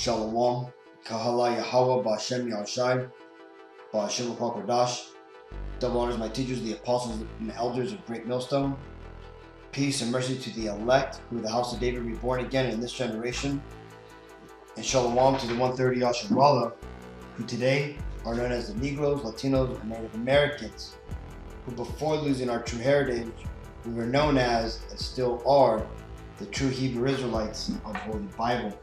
Shalom, Kahala Yahweh, Ba'Shem Yahushai, Ba'Shem Kodash. Double honors my teachers, the apostles and the elders of Great Millstone. Peace and mercy to the elect, who are the house of David reborn again in this generation. And Shalom to the 130 Yasharallah, who today are known as the Negroes, Latinos, and Native Americans, who before losing our true heritage, we were known as, and still are, the true Hebrew Israelites of the Holy Bible.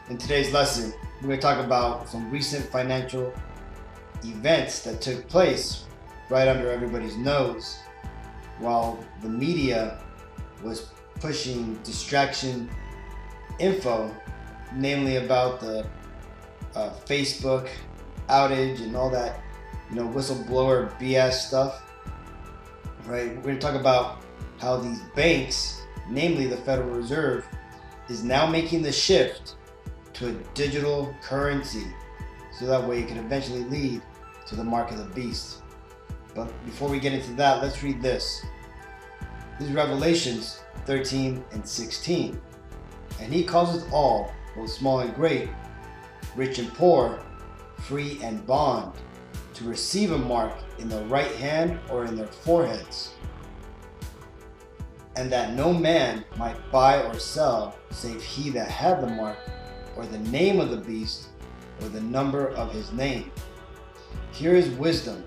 In today's lesson, we're going to talk about some recent financial events that took place right under everybody's nose while the media was pushing distraction info, namely about the Facebook outage and all that, whistleblower BS stuff. Right? We're going to talk about how these banks, namely the Federal Reserve, is now making the shift to a digital currency, so that way it can eventually lead to the mark of the beast. But before we get into that, let's read this. This is Revelations 13 and 16. And he causes all, both small and great, rich and poor, free and bond, to receive a mark in their right hand or in their foreheads, and that no man might buy or sell save he that had the mark, or the name of the beast, or the number of his name. Here is wisdom.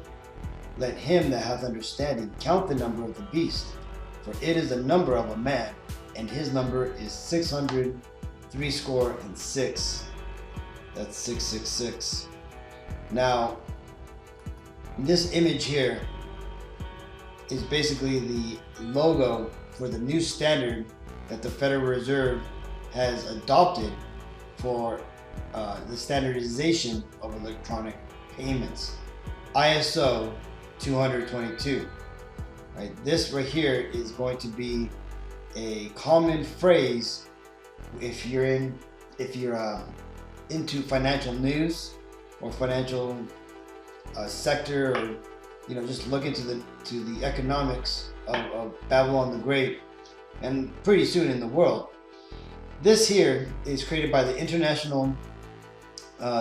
Let him that hath understanding count the number of the beast, for it is the number of a man, and his number is 666. That's 666. Now, this image here is basically the logo for the new standard that the Federal Reserve has adopted for the standardization of electronic payments, ISO 222. Right, this right here is going to be a common phrase if you're into financial news or financial sector, or just look into the economics of Babylon the Great, and pretty soon in the world. This here is created by the International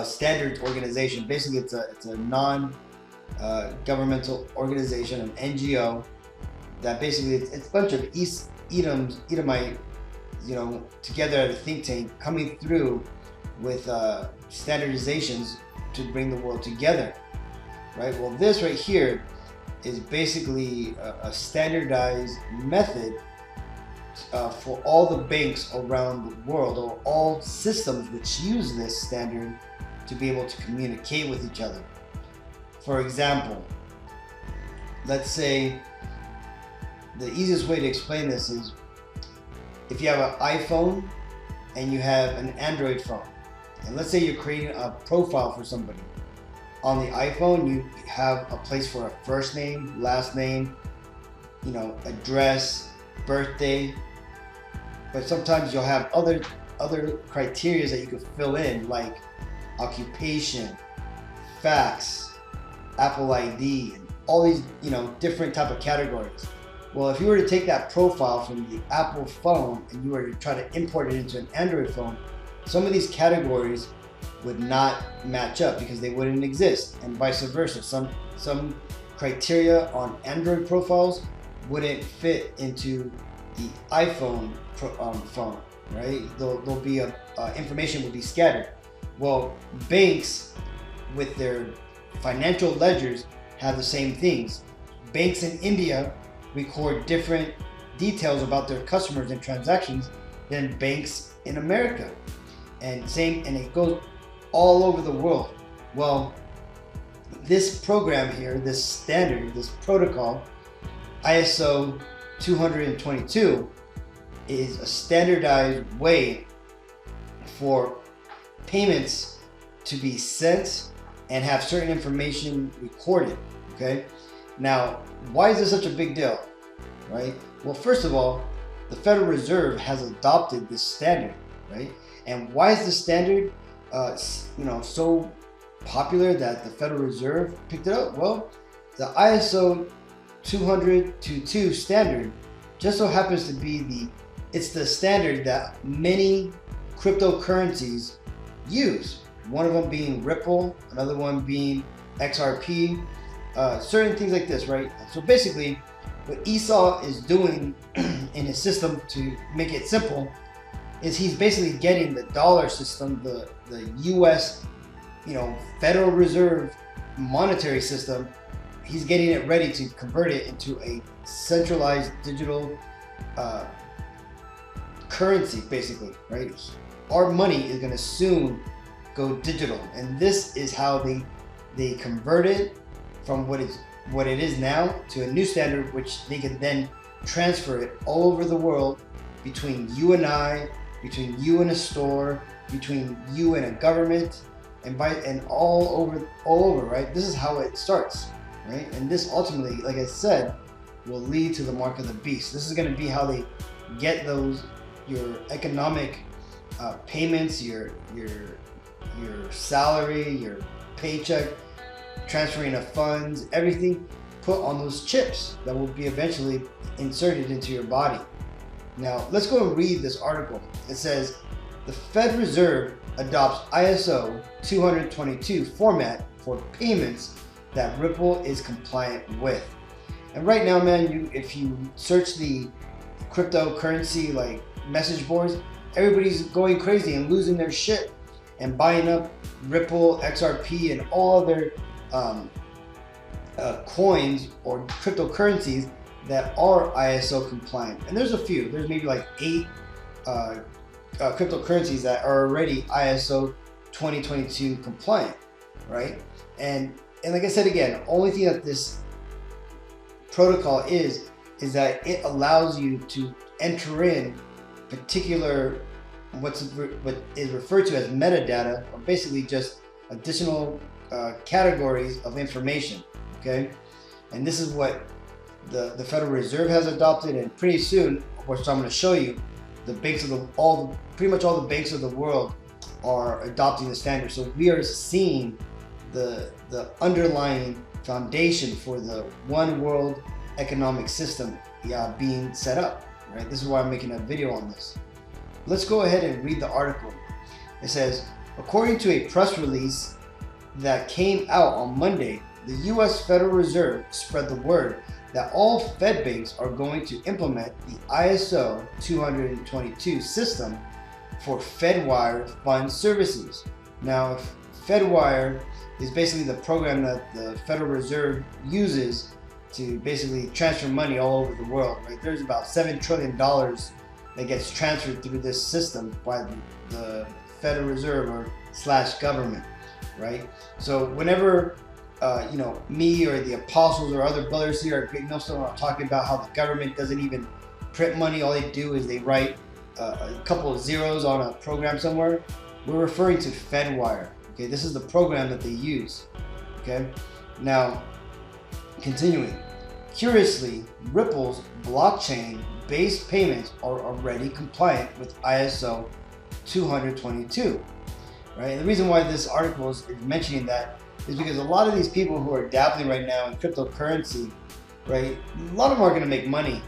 Standards Organization. Basically, it's a non-governmental organization, an NGO, that basically it's a bunch of Edomite, together at a think tank, coming through with standardizations to bring the world together. Right. Well, this right here is basically a standardized method for all the banks around the world, or all systems which use this standard, to be able to communicate with each other. For example, let's say the easiest way to explain this is if you have an iPhone and you have an Android phone, and let's say you're creating a profile for somebody. On the iPhone, you have a place for a first name, last name, address, birthday. But sometimes you'll have other criteria that you could fill in, like occupation, fax, Apple ID, and all these different type of categories. Well, if you were to take that profile from the Apple phone and you were to try to import it into an Android phone, some of these categories would not match up because they wouldn't exist, and vice versa. Some criteria on Android profiles wouldn't fit into the iPhone phone, right? There'll be information will be scattered. Well, banks with their financial ledgers have the same things. Banks in India record different details about their customers and transactions than banks in America, and it goes all over the world. Well, this program here, this standard, this protocol, ISO 222, is a standardized way for payments to be sent and have certain information recorded. Okay, now why is this such a big deal? Right? Well, first of all, the Federal Reserve has adopted this standard, right? And why is the standard so popular that the Federal Reserve picked it up? Well, the ISO 222 standard just so happens to be the standard that many cryptocurrencies use. One of them being Ripple, another one being XRP, certain things like this, right? So basically, what Esau is doing in his system, to make it simple, is he's basically getting the dollar system, the U.S. Federal Reserve monetary system. He's getting it ready to convert it into a centralized digital currency, basically, right? Our money is going to soon go digital, and this is how they convert it from what it is now to a new standard, which they can then transfer it all over the world, between you and I, between you and a store, between you and a government, and all over, right? This is how it starts, right? And this ultimately, like I said, will lead to the mark of the beast. This is going to be how they get your economic payments, your salary, your paycheck, transferring of funds, everything put on those chips that will be eventually inserted into your body. Now, let's go and read this article. It says, the Fed Reserve adopts ISO 20022 format for payments that Ripple is compliant with. And right now, man, if you search the cryptocurrency like message boards, everybody's going crazy and losing their shit and buying up Ripple, XRP, and all their coins or cryptocurrencies that are ISO compliant. And there's a few. There's maybe like 8 cryptocurrencies that are already ISO 2022 compliant, right? And like I said again, only thing that this protocol is that it allows you to enter in particular what is referred to as metadata, or basically just additional categories of information. Okay, and this is what the Federal Reserve has adopted, and pretty soon, of course, I'm going to show you the banks of pretty much all the banks of the world are adopting the standard. So we are seeing the underlying foundation for the one world economic system being set up, right? This is why I'm making a video on this. Let's go ahead and read the article. It says, according to a press release that came out on Monday, the U.S. Federal Reserve spread the word that all Fed banks are going to implement the ISO 20022 system for Fedwire fund services. Now, Fedwire is basically the program that the Federal Reserve uses to basically transfer money all over the world, right? There's about $7 trillion that gets transferred through this system by the Federal Reserve or / government, right? So whenever me or the apostles or other brothers here are talking about how the government doesn't even print money, all they do is they write a couple of zeros on a program somewhere, we're referring to Fedwire. Okay, this is the program that they use. Okay, now continuing. Curiously, Ripple's blockchain-based payments are already compliant with ISO 20022. Right, and the reason why this article is mentioning that is because a lot of these people who are dabbling right now in cryptocurrency, right, a lot of them are going to make money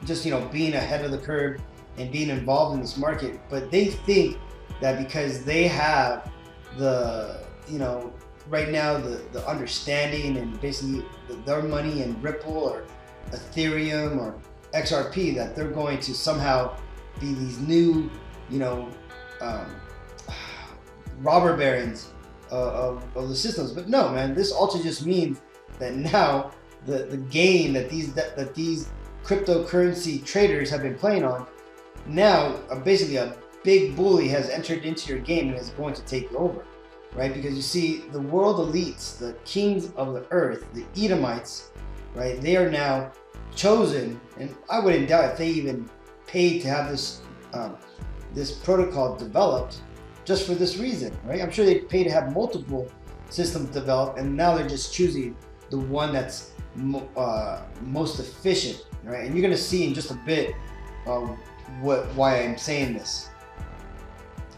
just being ahead of the curve and being involved in this market. But they think that because they have the right now the understanding and basically their money in Ripple or Ethereum or XRP, that they're going to somehow be these new robber barons of the systems. But no, man, this also just means that now the game that these cryptocurrency traders have been playing on, now basically a big bully has entered into your game and is going to take over, right? Because you see, the world elites, the kings of the earth, the Edomites, right, they are now chosen, and I wouldn't doubt if they even paid to have this protocol developed just for this reason, right? I'm sure they pay to have multiple systems developed, and now they're just choosing the one that's most efficient, right? And you're gonna see in just a bit why I'm saying this,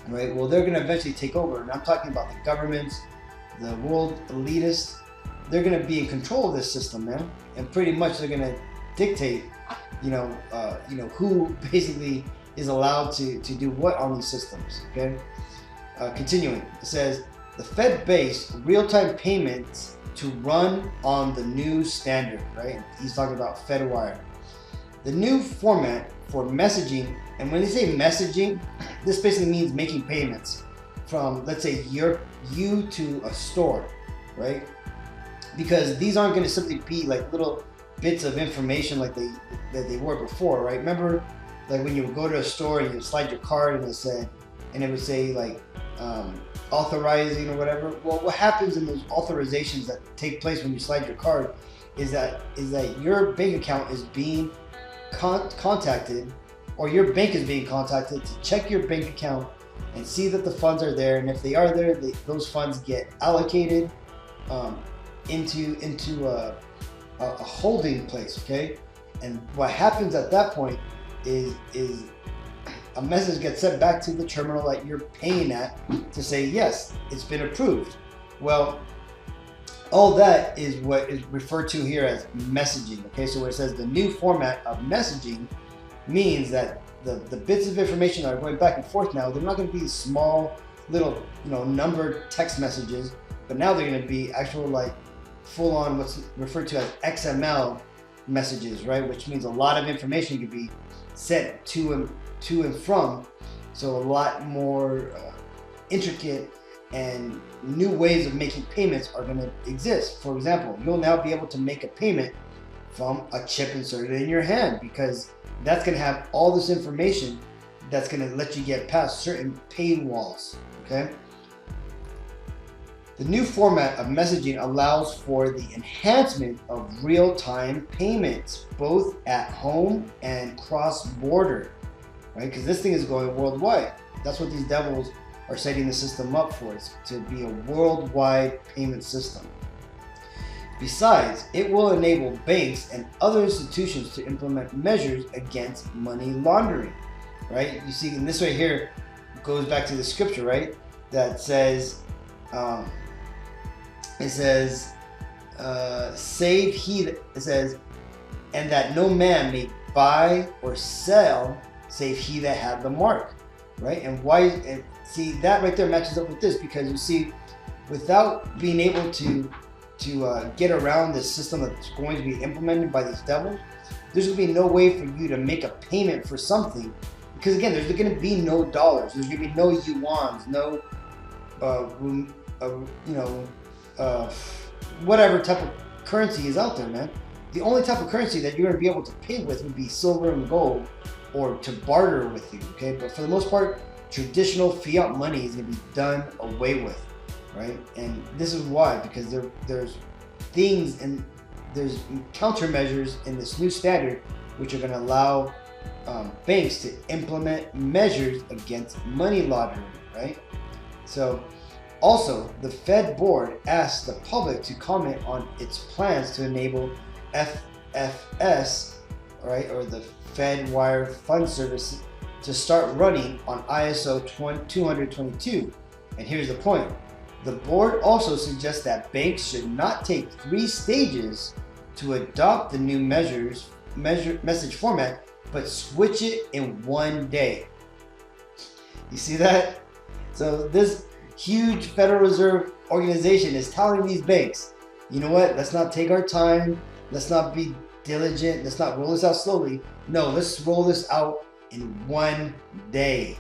right? Well, they're gonna eventually take over, and I'm talking about the governments, the world elitists. They're gonna be in control of this system, man, and pretty much they're gonna dictate, who basically is allowed to do what on these systems, okay? Continuing, it says, the Fed-based real-time payments to run on the new standard, right? He's talking about FedWire. The new format for messaging, and when they say messaging, this basically means making payments from, let's say, you to a store, right? Because these aren't going to simply be like little bits of information like they were before, right? Remember, like when you would go to a store and you slide your card and it would say like authorizing or whatever. Well, what happens in those authorizations that take place when you slide your card is that your bank account is being contacted, or your bank is being contacted to check your bank account and see that the funds are there, and if they are there, those funds get allocated into a holding place, okay? And what happens at that point is a message gets sent back to the terminal that you're paying at to say, yes, it's been approved. Well, all that is what is referred to here as messaging, okay? So where it says the new format of messaging means that the bits of information that are going back and forth now, they're not going to be small little, numbered text messages, but now they're going to be actual like full on what's referred to as XML messages, right? Which means a lot of information could be sent to and from. So a lot more intricate and new ways of making payments are going to exist. For example, you'll now be able to make a payment from a chip inserted in your hand, because that's going to have all this information that's going to let you get past certain paywalls, okay? The new format of messaging allows for the enhancement of real-time payments, both at home and cross-border, right? Because this thing is going worldwide. That's what these devils are setting the system up for, is to be a worldwide payment system. Besides, it will enable banks and other institutions to implement measures against money laundering, right? You see, and this right here goes back to the scripture, right? That says, it says, and that no man may buy or sell save he that had the mark, right? And why? And see, that right there matches up with this, because you see, without being able to get around this system that's going to be implemented by these devils, there's going to be no way for you to make a payment for something, because again, there's going to be no dollars, there's going to be no yuans, no whatever type of currency is out there, man. The only type of currency that you're going to be able to pay with would be silver and gold, or to barter with you, okay? But for the most part, traditional fiat money is going to be done away with, right? And this is why, because there's things and there's countermeasures in this new standard which are going to allow banks to implement measures against money laundering, right? So also, the Fed board asked the public to comment on its plans to enable FFS, right, or the FedWire Fund Service, to start running on ISO 222. And here's the point. The board also suggests that banks should not take 3 stages to adopt the new message format, but switch it in 1 day. You see that? So this huge Federal Reserve organization is telling these banks, you know what, let's not take our time, let's not be diligent, let's not roll this out slowly. No, let's roll this out in 1 day.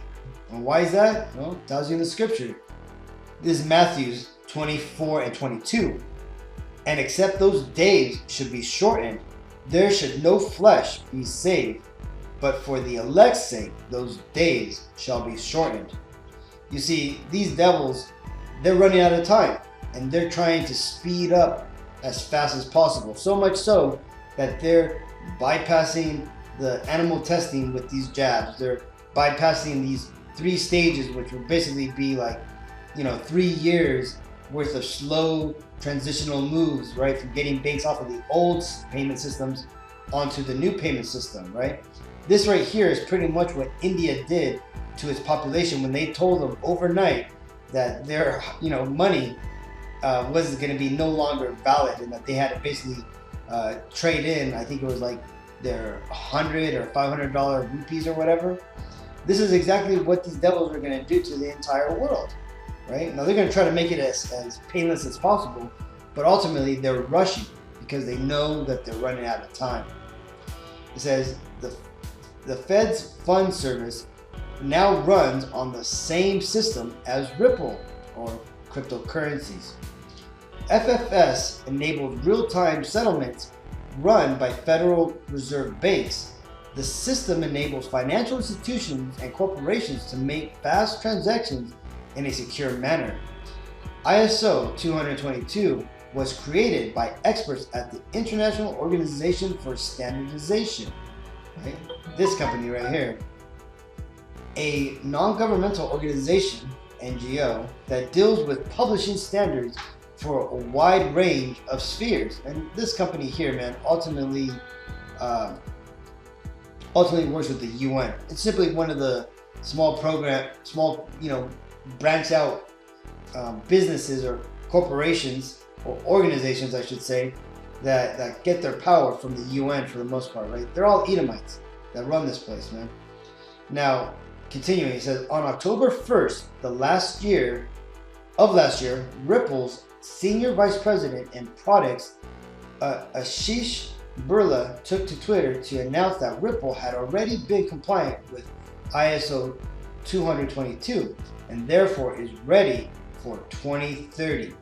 And why is that? Well, it tells you in the scripture. This is Matthew 24 and 22. And except those days should be shortened, there should no flesh be saved, but for the elect's sake, those days shall be shortened. You see, these devils, they're running out of time, and they're trying to speed up as fast as possible. So much so that they're bypassing the animal testing with these jabs. They're bypassing these 3 stages, which would basically be like, 3 years worth of slow transitional moves, right? From getting banks off of the old payment systems onto the new payment system, right? This right here is pretty much what India did to its population when they told them overnight that their money was going to be no longer valid, and that they had to basically trade in, I think it was like their $100 or $500 rupees or whatever. this is exactly what these devils are going to do to the entire world, right? Now they're going to try to make it as painless as possible, but ultimately they're rushing because they know that they're running out of time. It says the Fed's fund service now runs on the same system as Ripple or cryptocurrencies. FFS enabled real-time settlements run by Federal Reserve banks. The system enables financial institutions and corporations to make fast transactions in a secure manner. ISO 20022 was created by experts at the International Organization for Standardization, right? This company right here, a non-governmental organization, NGO, that deals with publishing standards for a wide range of spheres. And this company here, man, ultimately works with the UN. It's simply one of the small, branch out businesses or corporations or organizations, I should say, that get their power from the UN for the most part, right? They're all Edomites that run this place, man. Now, continuing, it says, on October 1st, last year, Ripple's Senior Vice President and Products, Ashish Birla, took to Twitter to announce that Ripple had already been compliant with ISO 20022 and therefore is ready for 2030.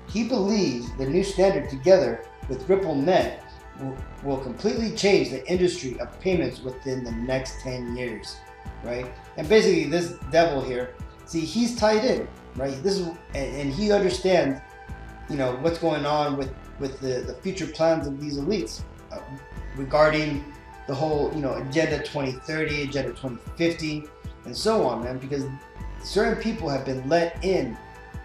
He believes the new standard, together with RippleNet, will completely change the industry of payments within the next 10 years, right? And basically this devil here, see, he's tied in, right? This is, and he understands, what's going on with the future plans of these elites regarding the whole, Agenda 2030, Agenda 2050, and so on, man, because certain people have been let in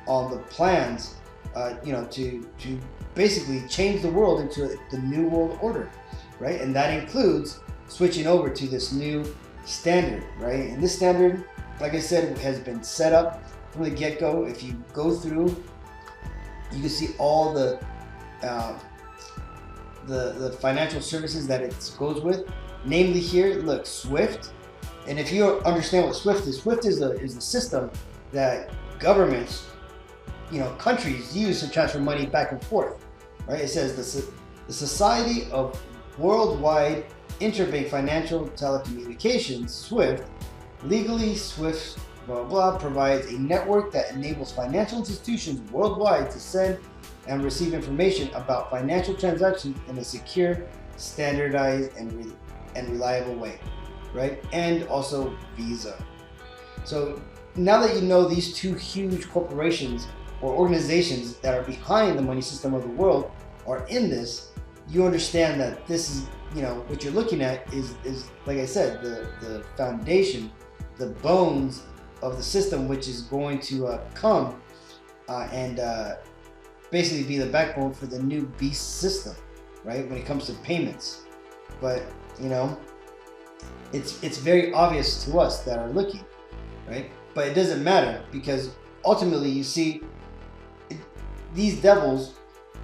on the plans, to basically change the world into the new world order, right? And that includes switching over to this new standard, right? And this standard, like I said, has been set up from the get-go. If you go through, you can see all the financial services that it goes with. Namely here, look, SWIFT. And if you understand what SWIFT is a system that governments, countries use to transfer money back and forth, right? It says the Society of Worldwide Interbank Financial Telecommunications, SWIFT, legally SWIFT, blah, blah, provides a network that enables financial institutions worldwide to send and receive information about financial transactions in a secure, standardized, and reliable way, right? And also Visa. So now that you know these two huge corporations or organizations that are behind the money system of the world are in this, you understand that this is, what you're looking at is like I said, the foundation, the bones of the system, which is going to come and basically be the backbone for the new beast system, right? When it comes to payments. But, it's very obvious to us that are looking, right? But it doesn't matter, because ultimately, you see, these devils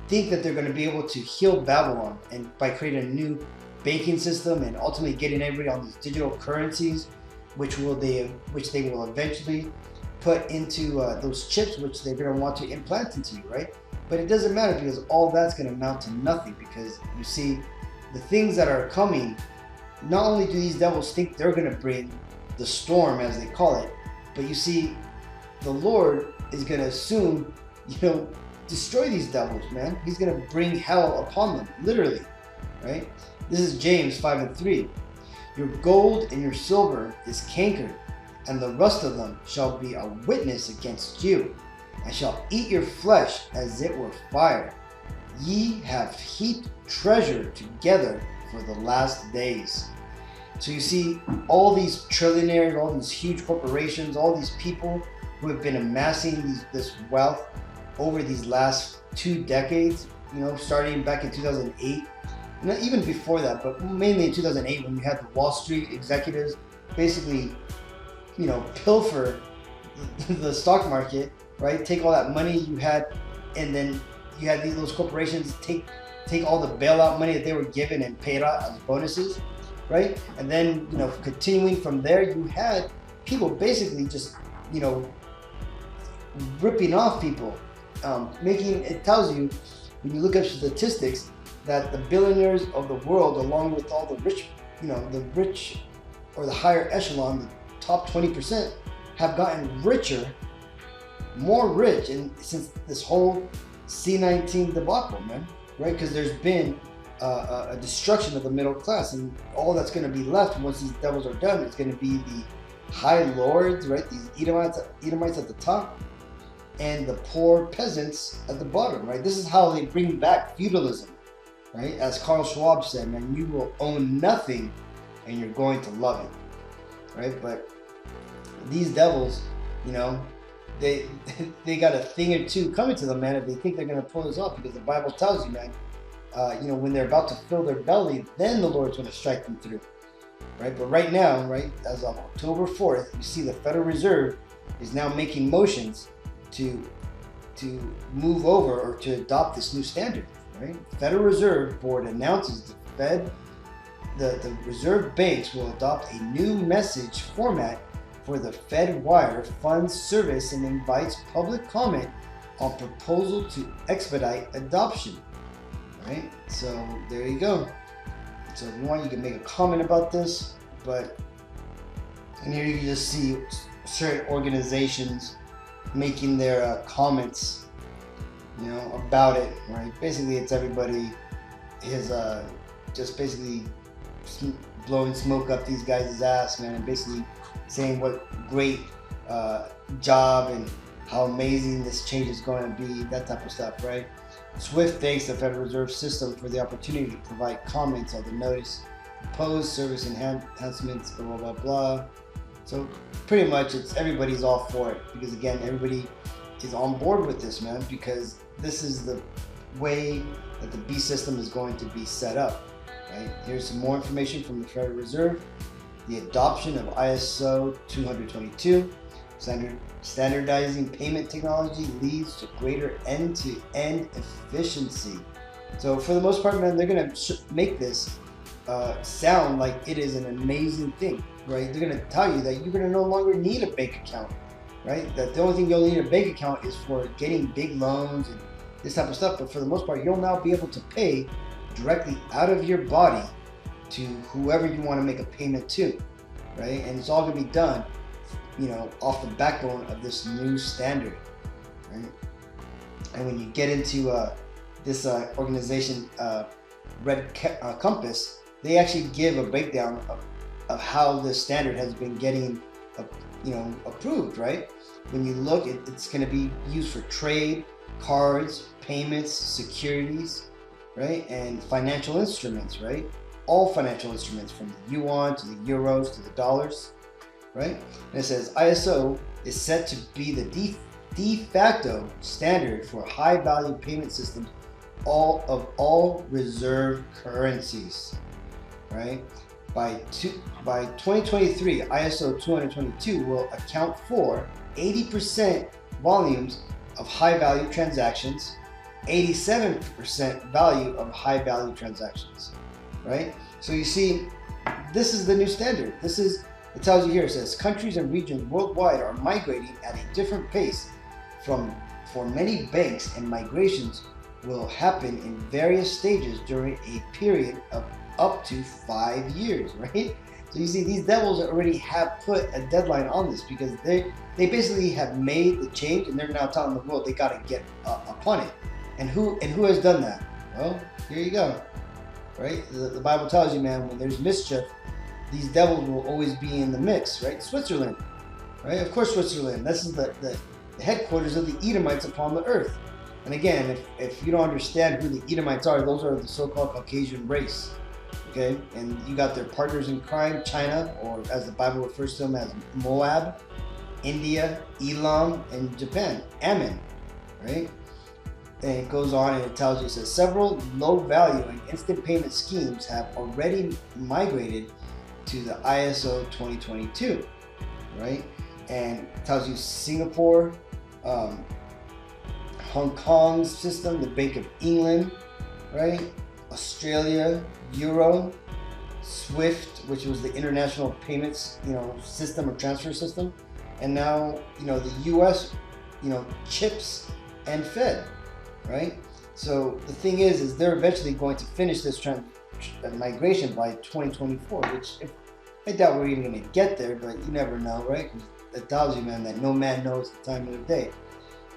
think that they're going to be able to heal Babylon, and by creating a new banking system and ultimately getting everybody on these digital currencies, which they will eventually put into those chips, which they're going to want to implant into you, right? But it doesn't matter, because all that's going to amount to nothing, because you see, the things that are coming, not only do these devils think they're going to bring the storm, as they call it, but you see, the Lord is going to soon, destroy these devils, man. He's going to bring hell upon them, literally, right? This is James 5:3. Your gold and your silver is cankered, and the rust of them shall be a witness against you, and shall eat your flesh as it were fire. Ye have heaped treasure together for the last days. So you see, all these trillionaires, all these huge corporations, all these people who have been amassing this wealth over these last 2 decades, starting back in 2008, even before that, but mainly in 2008, when you had the Wall Street executives basically, pilfer the stock market, right? Take all that money you had, and then you had those corporations take all the bailout money that they were given and pay it out as bonuses, right? And then, continuing from there, you had people basically just, you know, ripping off people. It tells you, when you look at statistics, that the billionaires of the world, along with all the rich, you know, the rich or the higher echelon, the top 20%, have gotten richer, more rich, and since this whole C-19 debacle, man, right? Because there's been a destruction of the middle class, and all that's going to be left once these devils are done is going to be the high lords, right? These Edomites at the top, and the poor peasants at the bottom, right? This is how they bring back feudalism, right? As Carl Schwab said, man, you will own nothing and you're going to love it, right? But these devils, you know, they got a thing or two coming to them, man, if they think they're going to pull this off, because the Bible tells you, man, you know, when they're about to fill their belly, then the Lord's going to strike them through, right? But right now, right, as of October 4th, you see the Federal Reserve is now making motions to move over or to adopt this new standard, right? The Federal Reserve Board announces the reserve banks will adopt a new message format for the FedWire funds service and invites public comment on proposal to expedite adoption, right? So there you go. So if you want, you can make a comment about this, but and here you can just see certain organizations making their comments, you know, about it, right? Basically, it's everybody is just basically blowing smoke up these guys' ass, man, and basically saying what great job and how amazing this change is going to be, that type of stuff, right? SWIFT thanks the Federal Reserve System for the opportunity to provide comments on the notice, proposed service enhancements, blah, blah, blah, blah. So pretty much everybody's all for it, because again, everybody is on board with this, man, because this is the way that the B system is going to be set up, right? Here's some more information from the Federal Reserve. The adoption of ISO 20022, standardizing payment technology, leads to greater end-to-end efficiency. So for the most part, man, they're going to make this sound like it is an amazing thing, right? They're going to tell you that you're going to no longer need a bank account, right? That the only thing you'll need a bank account is for getting big loans and this type of stuff. But for the most part, you'll now be able to pay directly out of your body to whoever you want to make a payment to, right? And it's all going to be done, you know, off the backbone of this new standard, right? And when you get into this organization, Red Compass, they actually give a breakdown of how the standard has been getting, you know, approved, right? When you look, it's going to be used for trade, cards, payments, securities, right? And financial instruments, right? All financial instruments, from the yuan to the euros to the dollars, right? And it says ISO is set to be the de facto standard for high-value payment systems of all reserve currencies, right? By 2023, ISO 20022 will account for 80% volumes of high-value transactions, 87% value of high-value transactions, right? So you see, this is the new standard. It tells you here, it says countries and regions worldwide are migrating at a different pace for many banks, and migrations will happen in various stages during a period of up to 5 years, right? So you see, these devils already have put a deadline on this, because they basically have made the change, and they're now telling the world they got to get upon it. And who has done that? Well, here you go, right? The Bible tells you, man, when there's mischief, these devils will always be in the mix, right? Switzerland, right? Of course, Switzerland. This is the headquarters of the Edomites upon the earth. And again, if you don't understand who the Edomites are, those are the so-called Caucasian race, okay? And you got their partners in crime, China, or as the Bible refers to them as Moab, India, Elam, and Japan, Ammon, right? And it goes on and it tells you, it says several low value and instant payment schemes have already migrated to the ISO 2022, right? And it tells you Singapore, Hong Kong's system, the Bank of England, right? Australia, Euro, SWIFT, which was the international payments, system or transfer system, and now, the U.S., CHIPS and Fed, right? So the thing is they're eventually going to finish this migration by 2024, which I doubt we're even going to get there, but you never know, right? It tells you, man, that no man knows the time of the day.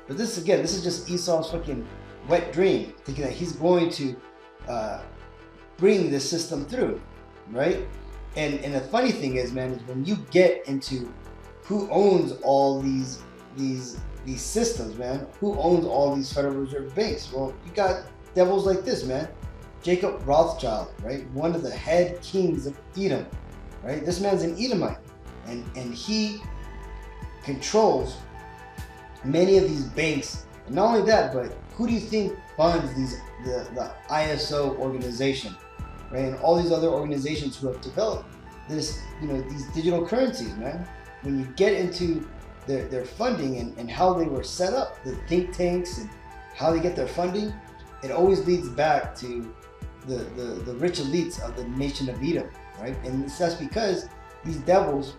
But this is just Esau's fucking wet dream, thinking that he's going to bring this system through, right? And the funny thing is, man, is when you get into who owns all these systems, man, who owns all these Federal Reserve banks? Well, you got devils like this, man. Jacob Rothschild, right? One of the head kings of Edom, right? This man's an Edomite, and he controls many of these banks. And not only that, but who do you think funds the ISO organization, right? And all these other organizations who have developed this, these digital currencies, man. When you get into their funding and how they were set up, the think tanks and how they get their funding, it always leads back to the rich elites of the nation of Edom, right? And that's because these devils,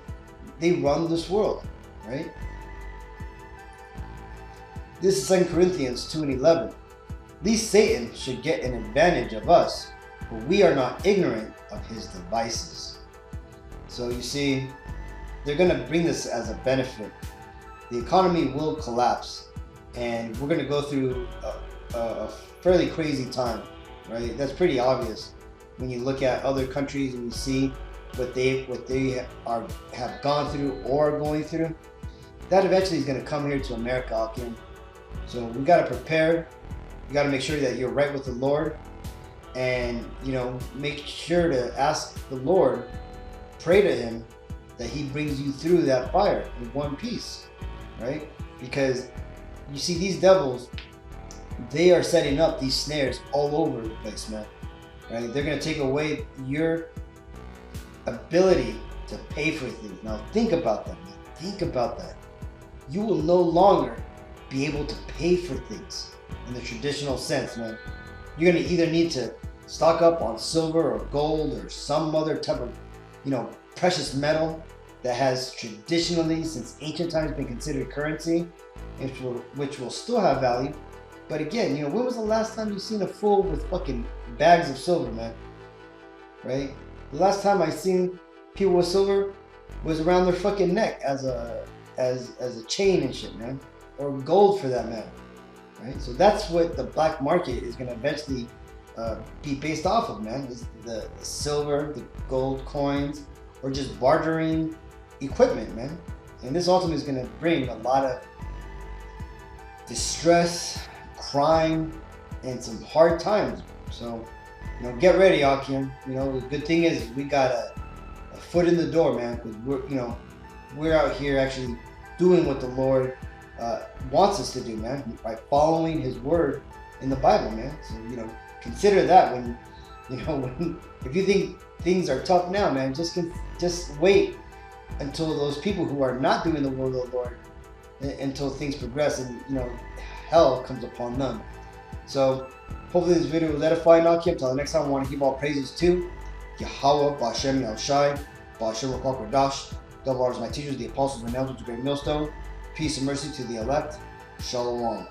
they run this world, right? This is 2 Corinthians 2:11. At least Satan should get an advantage of us, but we are not ignorant of his devices. So you see, they're going to bring this as a benefit. The economy will collapse, and we're going to go through a fairly crazy time, right? That's pretty obvious when you look at other countries and you see what they have gone through or are going through. That eventually is going to come here to America again. So we got to prepare. You got to make sure that you're right with the Lord, and make sure to ask the Lord, pray to Him that He brings you through that fire in one piece, right? Because you see, these devils, they are setting up these snares all over the place, man. Right? They're going to take away your ability to pay for things. Now think about that, man. Think about that. You will no longer be able to pay for things in the traditional sense, man. You're going to either need to stock up on silver or gold or some other type of, precious metal that has traditionally, since ancient times, been considered currency, which will still have value. But again, when was the last time you seen a fool with fucking bags of silver, man? Right? The last time I seen people with silver was around their fucking neck as a chain and shit, man. Or gold for that matter. Right? So that's what the black market is going to eventually be based off of, man. Is the silver, the gold coins, or just bartering equipment, man. And this ultimately is going to bring a lot of distress, crime, and some hard times. So, get ready, Akim. The good thing is we got a foot in the door, man. Because we're out here actually doing what the Lord wants us to do, man, by following His word in the Bible, man. So consider that when if you think things are tough now, man, just wait until those people who are not doing the word of the Lord, until things progress and hell comes upon them. So hopefully this video was edifying. Until the next time, I want to give all praises to Yahweh, Ba'Shem Yahushai, Ba'Shem Ruach Kodesh. Double honors my teachers, the apostles, my nails with the great millstone. Peace and mercy to the elect. Shalom.